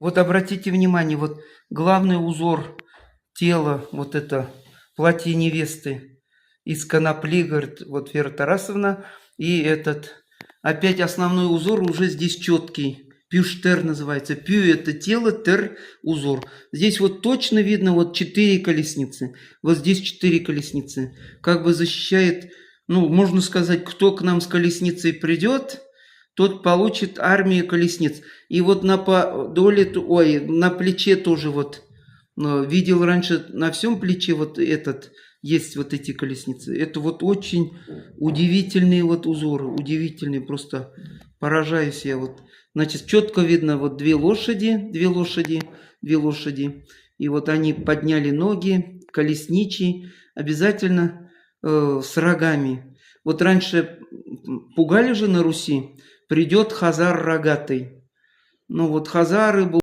Вот обратите внимание, вот главный узор тела, вот это платье невесты из конопли, говорит, вот Вера Тарасовна. И этот, опять основной узор уже здесь четкий. Пюштер называется. Пю это тело, тер узор. Здесь вот точно видно вот 4 колесницы. Вот здесь 4 колесницы. Как бы защищает, ну, можно сказать, кто к нам с колесницей придет, тот получит армию колесниц. И вот на доле, ой, на плече тоже вот, видел раньше на всем плече вот этот, есть вот эти колесницы. Это вот очень удивительные вот узоры, удивительные, просто поражаюсь я вот. Значит, четко видно вот две лошади. И вот они подняли ноги, колесничий, обязательно с рогами. Вот раньше пугали же на Руси, придет хазар рогатый. Ну вот хазары